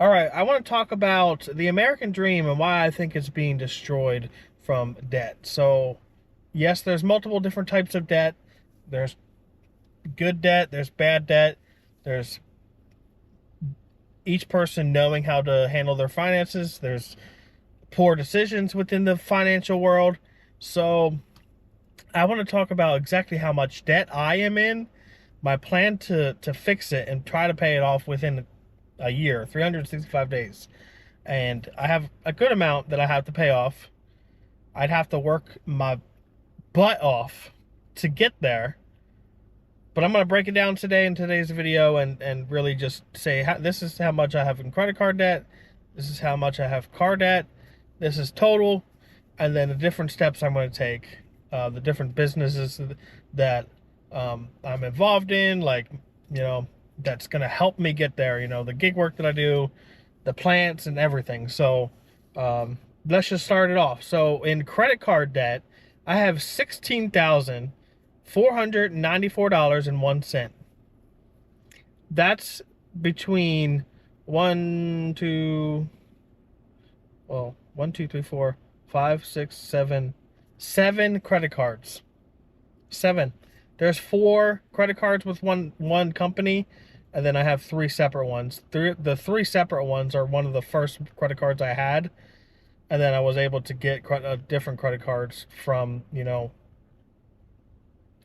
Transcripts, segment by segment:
All right, I want to talk about the American dream and why I think it's being destroyed from debt. So, yes, there's multiple different types of debt. There's good debt, there's bad debt, there's each person knowing how to handle their finances, there's poor decisions within the financial world. So, I want to talk about exactly how much debt I am in, my plan to fix it and try to pay it off within a year, 365 days. And I have a good amount that I have to pay off. I'd have to work my butt off to get there. But I'm going to break it down today in today's video and really just say this is how much I have in credit card debt. This is how much I have car debt. This is total. And then the different steps I'm going to take. The different businesses that I'm involved in. Like, that's going to help me get there. The gig work that I do, the plants and everything. So let's just start it off. So in credit card debt, I have $16,494.01. That's between one, two, three, four, five, six, seven credit cards. Seven. There's 4 credit cards with one company, and then I have 3 separate ones. The 3 separate ones are one of the first credit cards I had, and then I was able to get different credit cards from,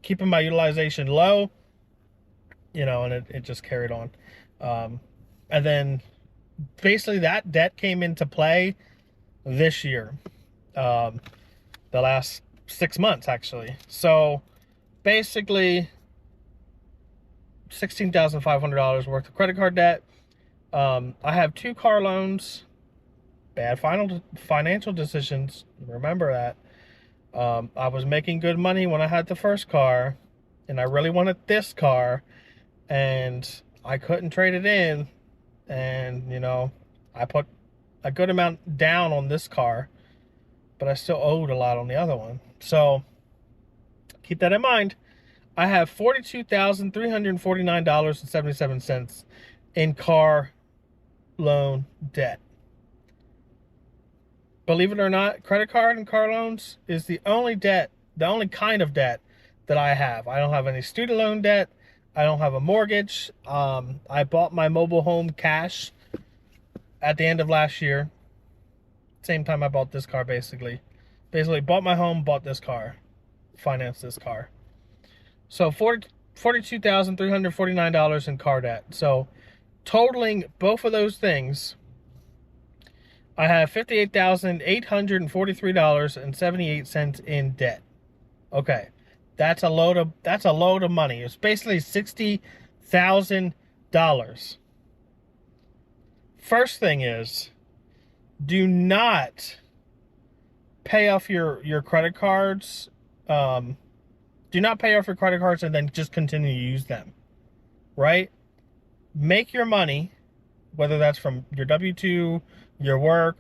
keeping my utilization low, and it just carried on. And then basically that debt came into play this year, the last 6 months actually. So basically $16,500 worth of credit card debt. I have 2 car loans. Bad financial decisions. Remember that. I was making good money when I had the first car, and I really wanted this car, and I couldn't trade it in. And, I put a good amount down on this car, but I still owed a lot on the other one. So keep that in mind. I have $42,349.77 in car loan debt. Believe it or not, credit card and car loans is the only kind of debt that I have. I don't have any student loan debt. I don't have a mortgage. I bought my mobile home cash at the end of last year. Same time I bought this car, basically. Basically, bought my home, bought this car, financed this car. So $42,349 in car debt. So totaling both of those things, I have $58,843.78 in debt. Okay, that's a load of money. It's basically $60,000. First thing is, do not pay off your credit cards. Do not pay off your credit cards and then just continue to use them, right? Make your money, whether that's from your W-2, your work,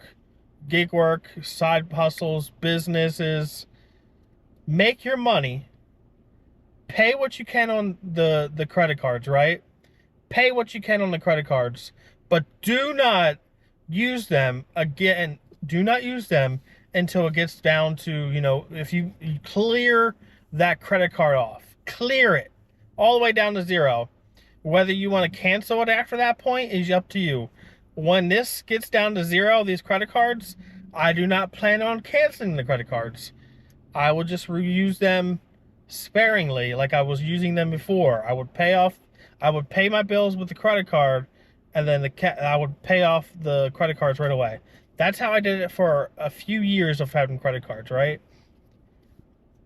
gig work, side hustles, businesses. Make your money. Pay what you can on the credit cards, right? Pay what you can on the credit cards, but do not use them again. Do not use them until it gets down to, if you clear that credit card off. Clear it all the way down to 0. Whether you want to cancel it after that point is up to you. When this gets down to 0, these credit cards, I do not plan on canceling the credit cards. I will just reuse them sparingly like I was using them before. I would pay my bills with the credit card, and then I would pay off the credit cards right away. That's how I did it for a few years of having credit cards, right?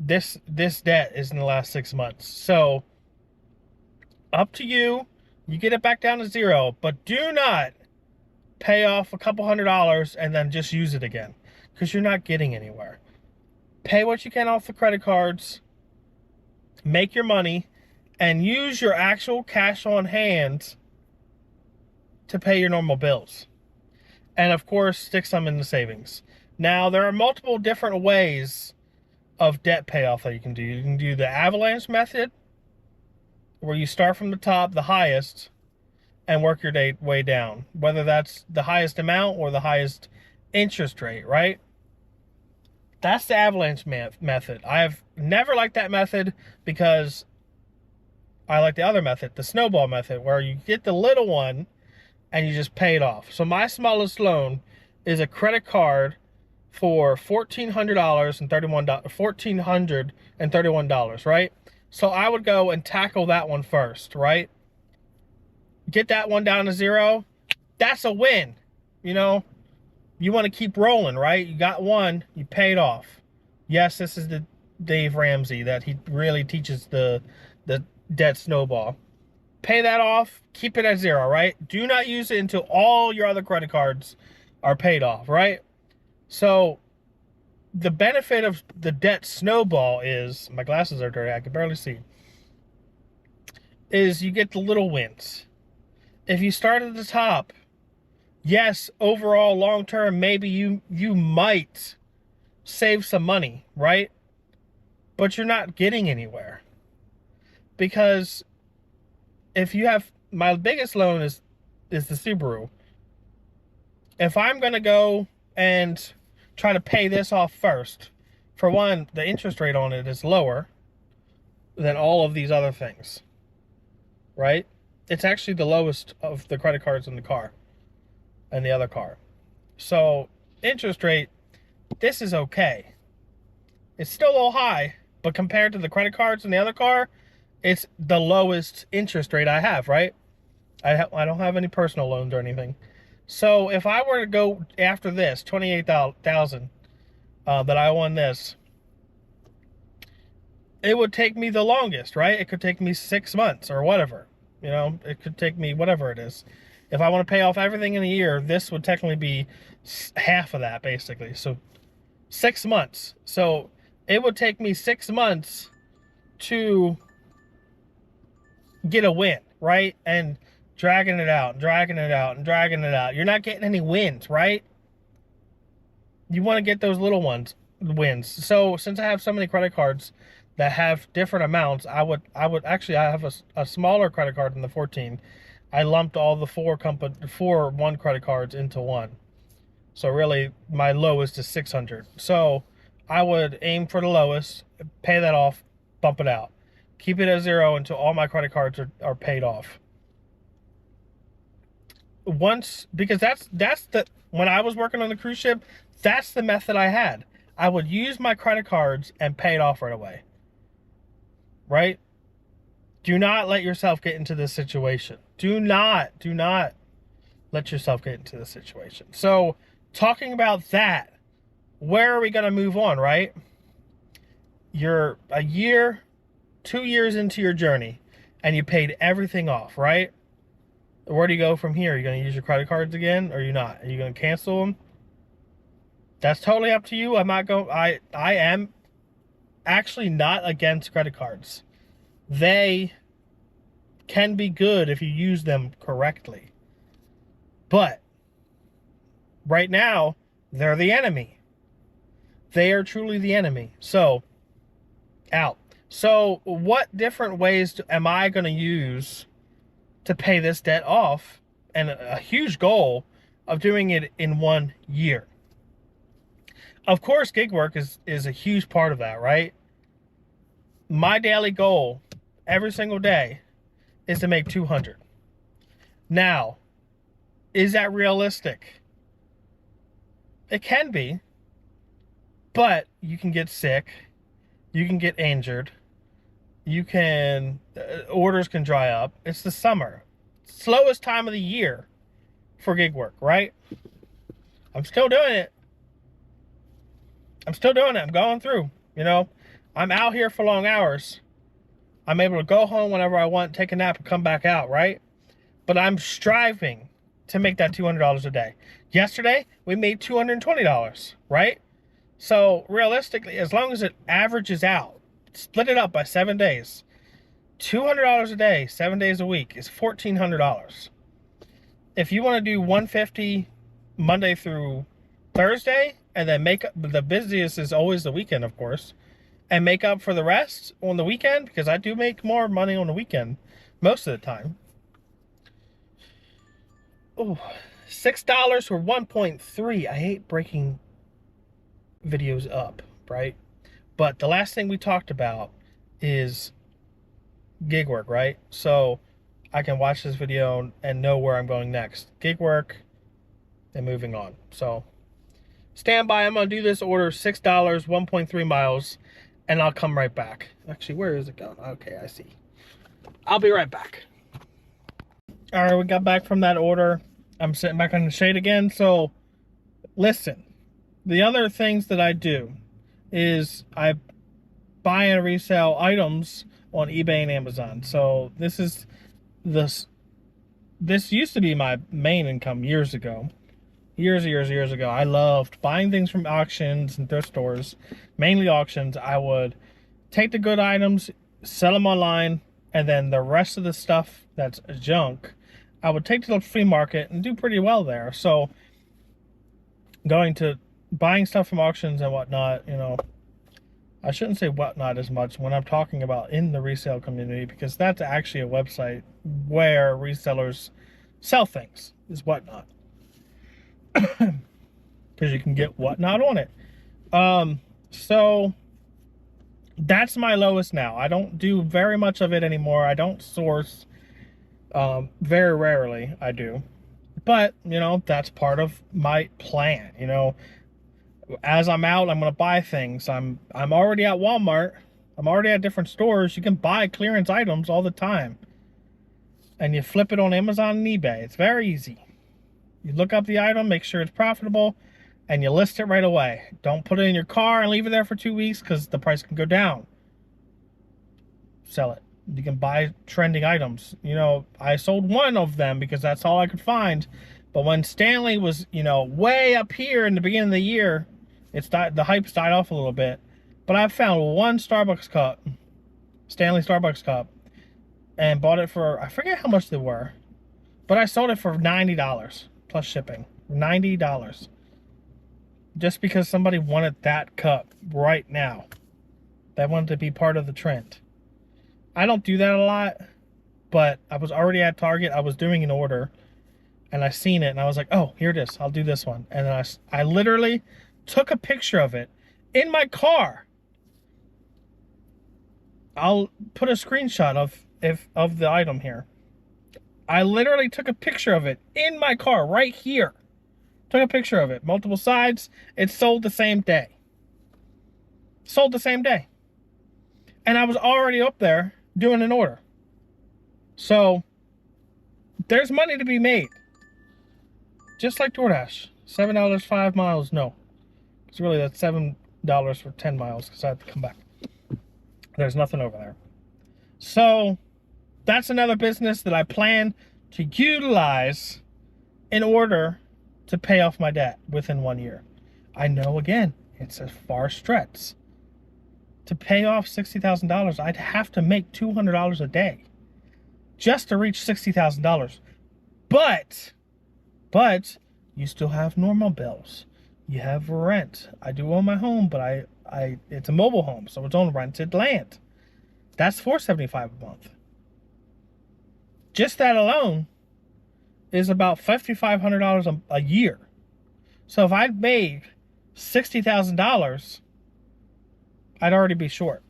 This debt is in the last 6 months. So up to you. You get it back down to 0, but do not pay off a couple $100 and then just use it again, because you're not getting anywhere. Pay what you can off the credit cards, make your money, and use your actual cash on hand to pay your normal bills. And of course, stick some in the savings. Now, there are multiple different ways of debt payoff that you can do. You can do the avalanche method, where you start from the top, the highest, and work your way down, whether that's the highest amount or the highest interest rate, right? That's the avalanche method. I've never liked that method because I like the other method, the snowball method, where you get the little one and you just pay it off. So my smallest loan is a credit card for $1,431, right? So I would go and tackle that one first, right? Get that one down to zero. That's a win. You know, you want to keep rolling, right? You got one, you paid off. Yes, this is the Dave Ramsey that he really teaches the debt snowball. Pay that off, keep it at zero, right? Do not use it until all your other credit cards are paid off, right? So the benefit of the debt snowball is, my glasses are dirty, I can barely see, is you get the little wins. If you start at the top, yes, overall, long term, maybe you might save some money, right? But you're not getting anywhere. Because if you have, my biggest loan is the Subaru. If I'm going to go and try to pay this off first, for one, the interest rate on it is lower than all of these other things, right? It's actually the lowest of the credit cards in the car and the other car. So interest rate, this is okay. It's still a little high, but compared to the credit cards in the other car, it's the lowest interest rate I have, right? I don't have any personal loans or anything. So if I were to go after this, $28,000 that I won this, it would take me the longest, right? It could take me 6 months or whatever. You know, it could take me whatever it is. If I want to pay off everything in a year, this would technically be half of that, basically. So 6 months. So it would take me 6 months to get a win, right? And dragging it out, dragging it out, and dragging it out. You're not getting any wins, right? You want to get those little wins. So since I have so many credit cards that have different amounts, I would actually, I have a smaller credit card than the 14. I lumped all the four one credit cards into one. So really, my lowest is 600. So I would aim for the lowest, pay that off, bump it out. Keep it at zero until all my credit cards are paid off. Because that's the, when I was working on the cruise ship, that's the method I had. I would use my credit cards and pay it off right away. Right? Do not let yourself get into this situation. Do not let yourself get into this situation. So, talking about that, where are we going to move on, right? You're a year, 2 years into your journey, and you paid everything off, right? Where do you go from here? Are you going to use your credit cards again, or are you not? Are you going to cancel them? That's totally up to you. I am actually not against credit cards. They can be good if you use them correctly. But right now, they're the enemy. They are truly the enemy. So, out. So, what different ways am I going to use to pay this debt off? And a huge goal of doing it in 1 year. Of course, gig work is a huge part of that, right? My daily goal every single day is to make 200. Now, is that realistic? It can be, but you can get sick, you can get injured, you can, orders can dry up. It's the summer, slowest time of the year for gig work, right? I'm still doing it. I'm going through, you know. I'm out here for long hours. I'm able to go home whenever I want, take a nap, and come back out, right? But I'm striving to make that $200 a day. Yesterday, we made $220, right? So, realistically, as long as it averages out, split it up by 7 days, $200 a day, 7 days a week is $1,400. If you want to do $150 Monday through Thursday, and then make up, the busiest is always the weekend, of course, and make up for the rest on the weekend, because I do make more money on the weekend most of the time. Oh, $6 for 1.3. I hate breaking videos up, right? But the last thing we talked about is gig work, right? So I can watch this video and know where I'm going next. Gig work and moving on. So stand by. I'm going to do this order, $6, 1.3 miles, and I'll come right back. Actually, where is it going? Okay, I see. I'll be right back. All right, we got back from that order. I'm sitting back on the shade again. So listen, the other things that I do is I buy and resell items on eBay and Amazon. So this used to be my main income years ago. Years ago. I loved buying things from auctions and thrift stores, mainly auctions. I would take the good items, sell them online, and then the rest of the stuff that's junk, I would take to the flea market and do pretty well there. So going to buying stuff from auctions and whatnot, you know, I shouldn't say whatnot as much when I'm talking about in the resale community, because that's actually a website where resellers sell things, is whatnot. Because you can get whatnot on it. So that's my lowest now. I don't do very much of it anymore. I don't source. Very rarely I do. But, you know, that's part of my plan. You know, as I'm out, I'm going to buy things. I'm already at Walmart. I'm already at different stores. You can buy clearance items all the time. And you flip it on Amazon and eBay. It's very easy. You look up the item, make sure it's profitable, and you list it right away. Don't put it in your car and leave it there for 2 weeks, because the price can go down. Sell it. You can buy trending items. You know, I sold one of them because that's all I could find. But when Stanley was, you know, way up here in the beginning of the year, the hype's died off a little bit. But I found one Starbucks cup, Stanley Starbucks cup, and bought it for, I forget how much they were, but I sold it for $90 plus shipping. $90. Just because somebody wanted that cup right now. They wanted to be part of the trend. I don't do that a lot, but I was already at Target. I was doing an order, and I seen it, and I was like, oh, here it is. I'll do this one. And then I literally took a picture of it in my car. I'll put a screenshot of the item here. I literally took a picture of it in my car right here. Took a picture of it. Multiple sides. It sold the same day. Sold the same day. And I was already up there doing an order. So there's money to be made. Just like DoorDash. $7, 5 miles. No. It's really that's $7 for 10 miles because I had to come back. There's nothing over there. So that's another business that I plan to utilize in order to pay off my debt within 1 year. I know, again, it's a far stretch. To pay off $60,000, I'd have to make $200 a day just to reach $60,000. But you still have normal bills. You have rent. I do own my home, but it's a mobile home, so it's on rented land. That's $475 a month. Just that alone is about $5,500 a year. So if I'd made $60,000, I'd already be short,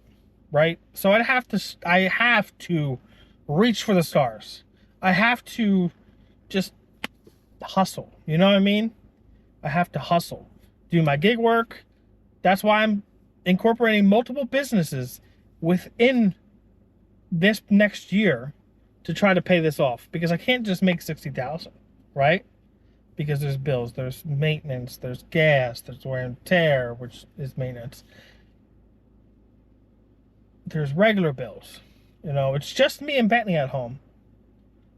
right? So I have to reach for the stars. I have to just hustle. You know what I mean? I have to hustle. Do my gig work. That's why I'm incorporating multiple businesses within this next year to try to pay this off, because I can't just make $60,000, right? Because there's bills, there's maintenance, there's gas, there's wear and tear, which is maintenance. There's regular bills. You know, it's just me and Bentley at home.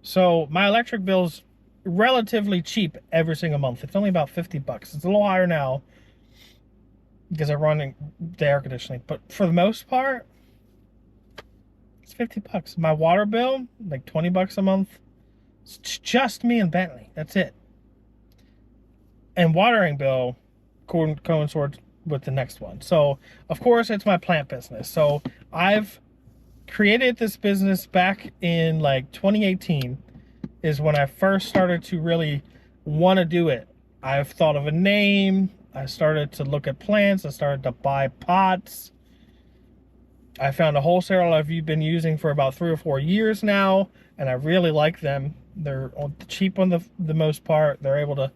So my electric bill's relatively cheap every single month. It's only about $50. It's a little higher now because I'm running the air conditioning, but for the most part, it's $50. My water bill, like $20 a month. It's just me and Bentley. That's it. And watering bill coincides with the next one. So, of course, it's my plant business. So, I've created this business back in like 2018, is when I first started to really want to do it. I've thought of a name. I started to look at plants. I started to buy pots. I found a wholesaler I've been using for about 3 or 4 years now, and I really like them. They're cheap on the most part. They're able to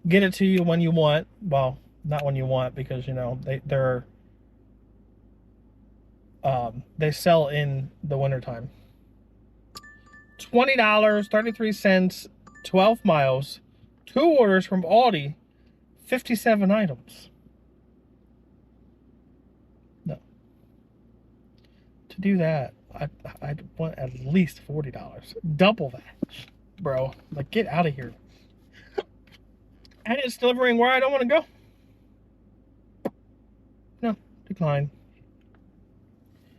get it to you when you want. Well, not when you want, because you know they sell in the wintertime. $20, 33 cents, 12 miles, 2 orders from Aldi, 57 items. No. To do that, I'd want at least $40. Double that, bro. Like, get out of here. And it's delivering where I don't want to go. No, decline.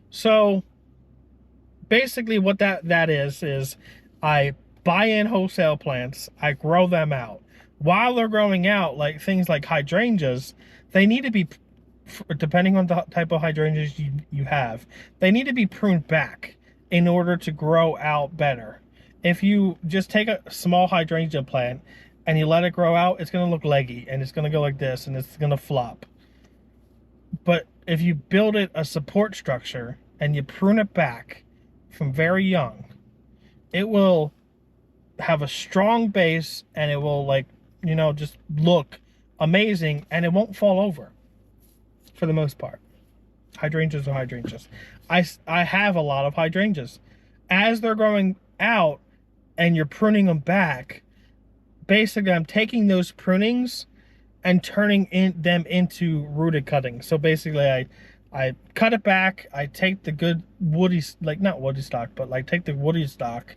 So basically what that is I buy in wholesale plants, I grow them out. While they're growing out, like things like hydrangeas, they need to be, depending on the type of hydrangeas you have, they need to be pruned back in order to grow out better. If you just take a small hydrangea plant and you let it grow out, it's going to look leggy, and it's going to go like this, and it's going to flop. But if you build it a support structure and you prune it back from very young, it will have a strong base, and it will, like, you know, just look amazing, and it won't fall over for the most part. Hydrangeas are hydrangeas. I have a lot of hydrangeas. As they're growing out and you're pruning them back, basically I'm taking those prunings and turning them into rooted cuttings. So basically I cut it back, I take the good woody, like not woody stock, but like take the woody stock,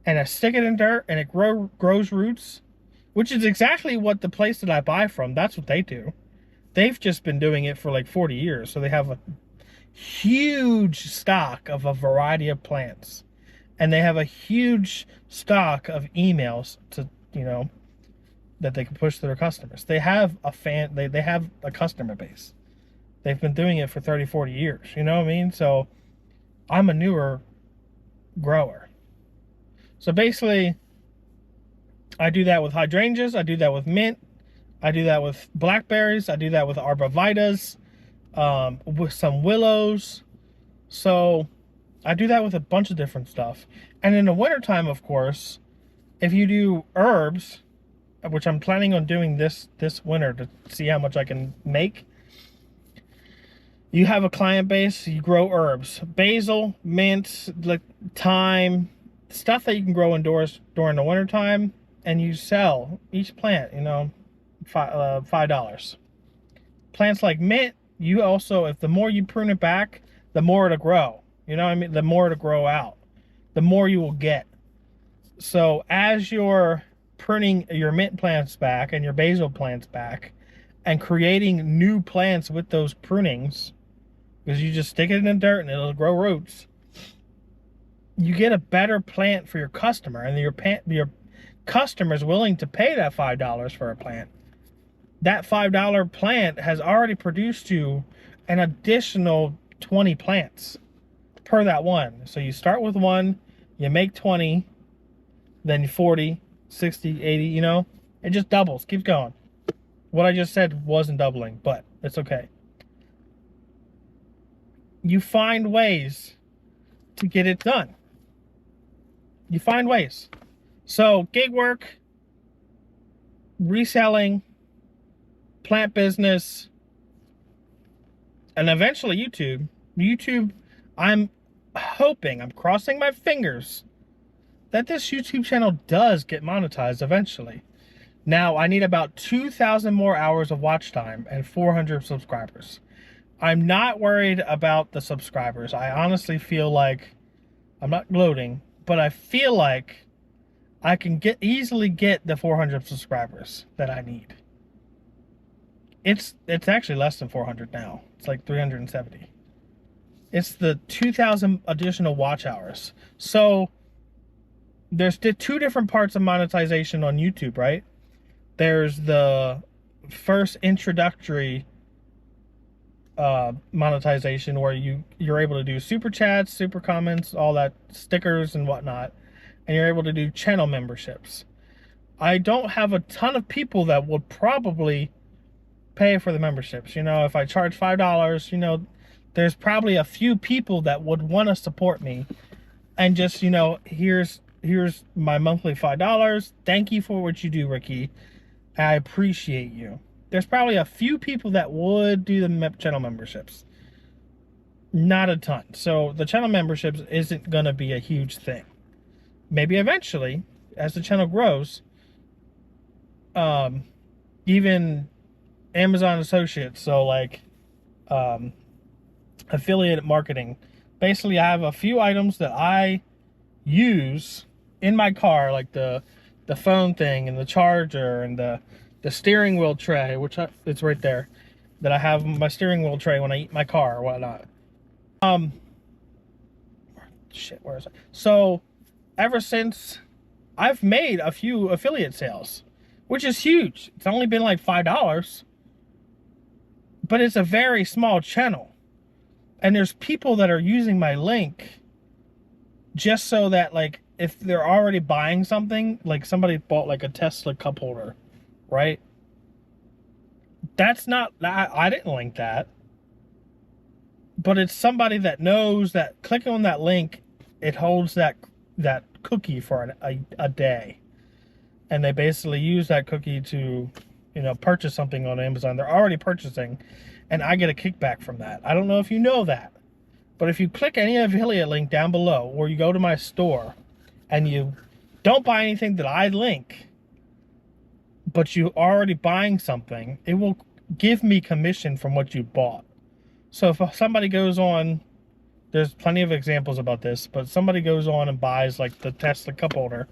and I stick it in dirt, and it grows roots, which is exactly what the place that I buy from, that's what they do. They've just been doing it for like 40 years. So they have a huge stock of a variety of plants. And they have a huge stock of emails to, you know, that they can push to their customers. They have they have a customer base. They've been doing it for 30, 40 years. You know what I mean? So I'm a newer grower. So basically, I do that with hydrangeas. I do that with mint. I do that with blackberries. I do that with arborvitaes, with some willows. So I do that with a bunch of different stuff. And in the wintertime, of course, if you do herbs, which I'm planning on doing this winter to see how much I can make, you have a client base, you grow herbs. Basil, mint, like thyme, stuff that you can grow indoors during the wintertime, and you sell each plant, you know, $5. Plants like mint, you also, if the more you prune it back, the more it'll grow. You know what I mean? The more it'll grow out, the more you will get. So as you're pruning your mint plants back and your basil plants back and creating new plants with those prunings, because you just stick it in the dirt and it'll grow roots, you get a better plant for your customer, and your customer is willing to pay that $5 for a plant. That $5 plant has already produced you an additional 20 plants per that one. So you start with one, you make 20, then 40, 60, 80, you know, it just doubles, keeps going. What I just said wasn't doubling, but it's okay. You find ways to get it done. You find ways. So gig work, reselling, plant business, and eventually YouTube. YouTube, I'm hoping, I'm crossing my fingers that this YouTube channel does get monetized eventually. Now, I need about 2,000 more hours of watch time and 400 subscribers. I'm not worried about the subscribers. I honestly feel like, I'm not gloating, but I feel like I can easily get the 400 subscribers that I need. It's actually less than 400 now. It's like 370. It's the 2,000 additional watch hours. So there's two different parts of monetization on YouTube, right? There's the first introductory monetization where you're able to do super chats, super comments, all that, stickers and whatnot. and you're able to do channel memberships. I don't have a ton of people that would probably pay for the memberships. You know, if I charge $5, you know, there's probably a few people that would want to support me and just, you know, here's my monthly $5. Thank you for what you do, Ricky. I appreciate you. There's probably a few people that would do the channel memberships. Not a ton. So the channel memberships isn't going to be a huge thing. Maybe eventually, as the channel grows, even Amazon associates, so like affiliate marketing. Basically, I have a few items that I use in my car, like the phone thing and the charger and the steering wheel tray, which it's right there, that I have my steering wheel tray when I eat my car or whatnot. Shit, where is it? So ever since, I've made a few affiliate sales, which is huge. It's only been like $5, but it's a very small channel. And there's people that are using my link just so that, like, if they're already buying something, like somebody bought like a Tesla cup holder, right? That's not, I didn't link that. But it's somebody that knows that clicking on that link, it holds that cookie for a day. And they basically use that cookie to, you know, purchase something on Amazon. They're already purchasing, and I get a kickback from that. I don't know if you know that, but if you click any affiliate link down below, or you go to my store and you don't buy anything that I link, but you already buying something, it will give me commission from what you bought. So if somebody goes on, there's plenty of examples about this, but somebody goes on and buys like the Tesla cup holder,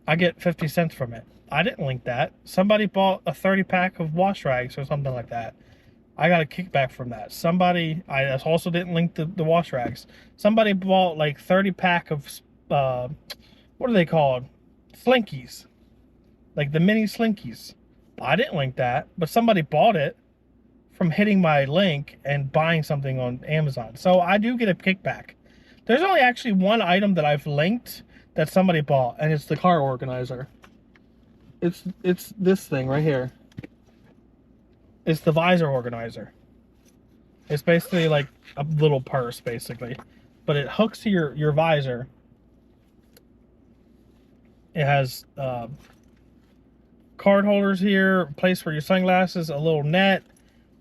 I get 50 cents from it. I didn't link that. Somebody bought a 30-pack of wash rags or something like that. I got a kickback from that. Somebody, I also didn't link the wash rags. Somebody bought like 30-pack of, what are they called? Slinkies. Like the mini Slinkies. I didn't link that, but somebody bought it from hitting my link and buying something on Amazon. So I do get a kickback. There's only actually one item that I've linked that somebody bought, and it's the car organizer. It's this thing right here. It's the visor organizer. It's basically like a little purse, basically. But it hooks to your visor. It has card holders here, a place for your sunglasses, a little net,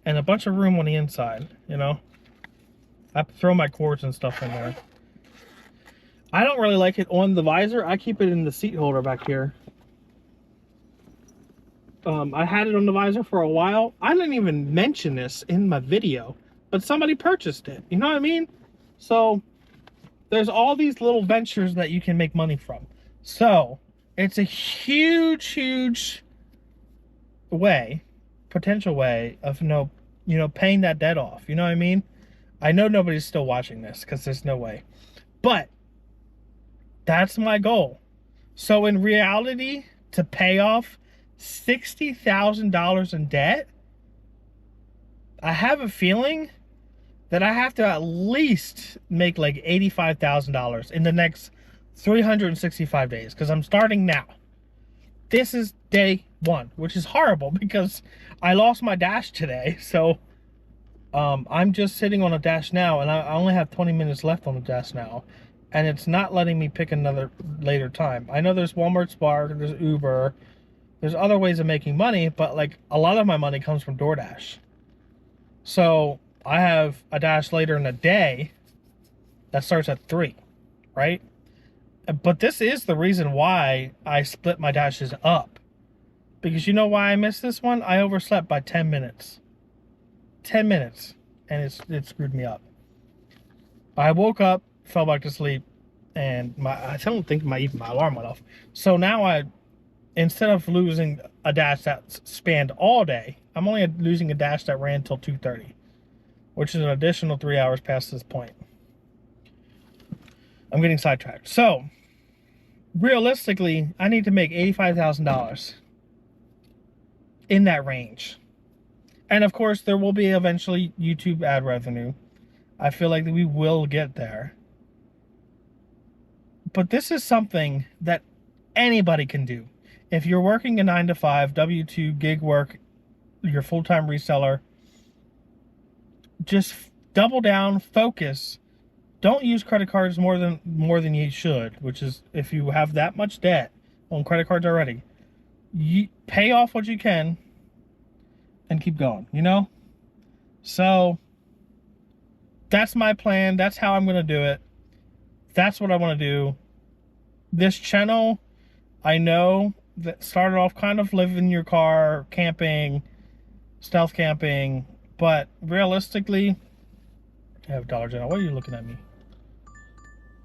and a bunch of room on the inside, you know? I throw my cords and stuff in there. I don't really like it on the visor. I keep it in the seat holder back here. I had it on the visor for a while. I didn't even mention this in my video, but somebody purchased it. You know what I mean? So there's all these little ventures that you can make money from. So it's a huge, huge way, potential way of paying that debt off. You know what I mean? I know nobody's still watching this because there's no way, but that's my goal. So in reality, to pay off $60,000 in debt, I have a feeling that I have to at least make like $85,000 in the next 365 days, because I'm starting now. This is day one, which is horrible because I lost my dash today. So I'm just sitting on a dash now, and I only have 20 minutes left on the dash now, and it's not letting me pick another later time. I know there's Walmart Spark, there's Uber, there's other ways of making money, but like a lot of my money comes from DoorDash. So I have a dash later in the day that starts at 3, right? But this is the reason why I split my dashes up. Because you know why I missed this one? I overslept by 10 minutes. 10 minutes. And it screwed me up. I woke up, fell back to sleep, and I don't think my alarm went off. So now instead of losing a dash that spanned all day, I'm only losing a dash that ran till 2:30, which is an additional 3 hours past this point. I'm getting sidetracked. So realistically, I need to make $85,000 in that range. And of course, there will be eventually YouTube ad revenue. I feel like we will get there. But this is something that anybody can do. If you're working a 9-to-5, W-2 gig work, you're a full-time reseller, just double down, focus. Don't use credit cards more than you should, which is if you have that much debt on credit cards already, you pay off what you can and keep going, you know? So that's my plan. That's how I'm going to do it. That's what I want to do. This channel, I know that started off kind of living in your car, camping, stealth camping, but realistically, I have Dollar General. What are you looking at me?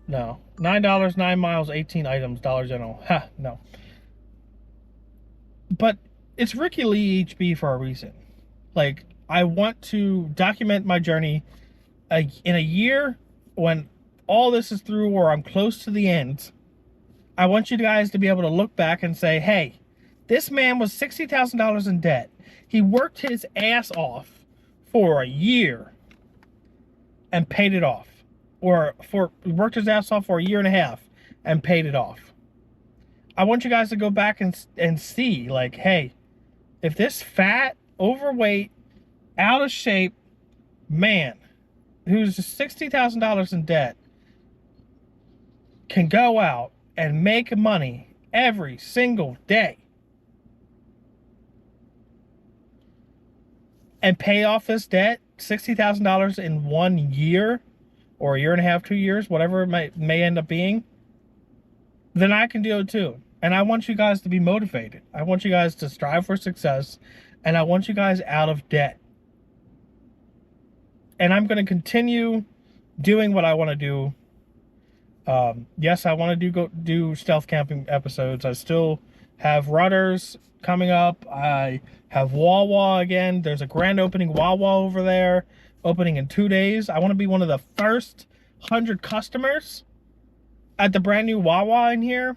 No. $9, 9 miles, 18 items, Dollar General. Ha, no. But it's RickyLeeHBO for a reason. Like, I want to document my journey in a year when all this is through or I'm close to the end. I want you guys to be able to look back and say, hey, this man was $60,000 in debt. He worked his ass off for a year and paid it off. Or worked his ass off for a year and a half and paid it off. I want you guys to go back and see, like, hey, if this fat, overweight, out of shape man who's $60,000 in debt can go out and make money every single day and pay off this debt, $60,000 in 1 year or a year and a half, 2 years, whatever it may end up being, then I can do it too. And I want you guys to be motivated. I want you guys to strive for success, and I want you guys out of debt. And I'm going to continue doing what I want to do. Yes, I want to do stealth camping episodes. I still have rudders coming up. I have Wawa again. There's a grand opening Wawa over there, opening in 2 days. I want to be one of the first 100 customers at the brand new Wawa in here.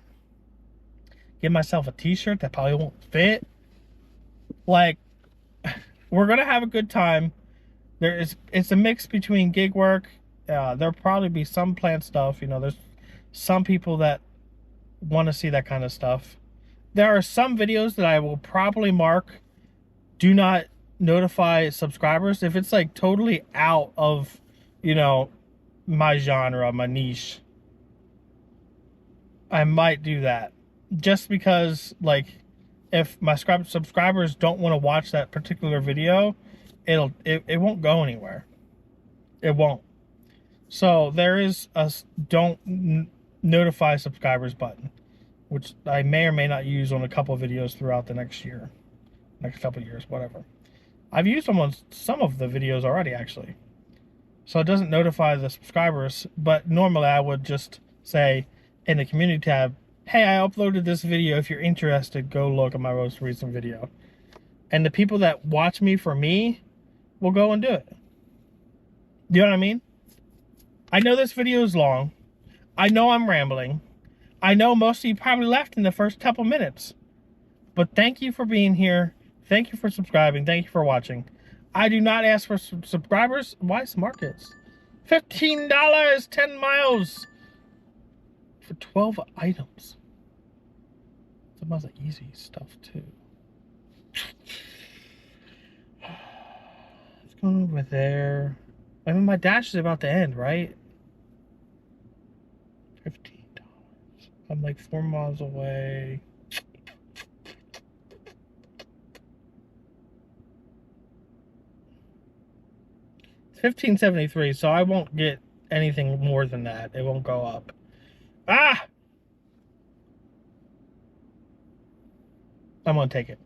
Get myself a t-shirt that probably won't fit. Like, we're gonna have a good time. It's a mix between gig work. There'll probably be some planned stuff. You know, there's some people that want to see that kind of stuff. There are some videos that I will probably mark do not notify subscribers if it's like totally out of, you know, my genre, my niche. I might do that just because, like, if my subscribers don't want to watch that particular video, it won't go anywhere. It won't. So there is a don't notify subscribers button, which I may or may not use on a couple of videos throughout the next couple of years, whatever. I've used them on some of the videos already, actually. So it doesn't notify the subscribers, but normally I would just say in the community tab, hey, I uploaded this video. If you're interested, go look at my most recent video. And the people that watch me for me will go and do it. You know what I mean? I know this video is long. I know I'm rambling. I know most of you probably left in the first couple minutes. But thank you for being here. Thank you for subscribing. Thank you for watching. I do not ask for subscribers. Why smart kids? $15, 10 miles for 12 items. Some of the easy stuff too. Let's go over there. I mean, my dash is about to end, right? $15. I'm like 4 miles away. $15.73, so I won't get anything more than that. It won't go up. Ah! I'm gonna take it.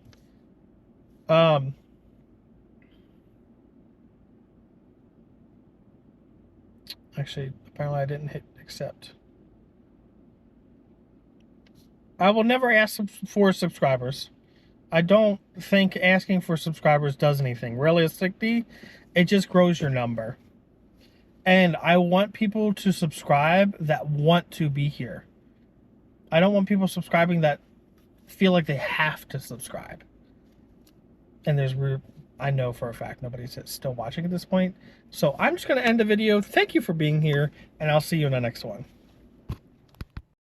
Actually, apparently I didn't hit accept. I will never ask for subscribers. I don't think asking for subscribers does anything. Realistically, it just grows your number. And I want people to subscribe that want to be here. I don't want people subscribing that feel like they have to subscribe. And I know for a fact nobody's still watching at this point. So I'm just going to end the video. Thank you for being here, and I'll see you in the next one.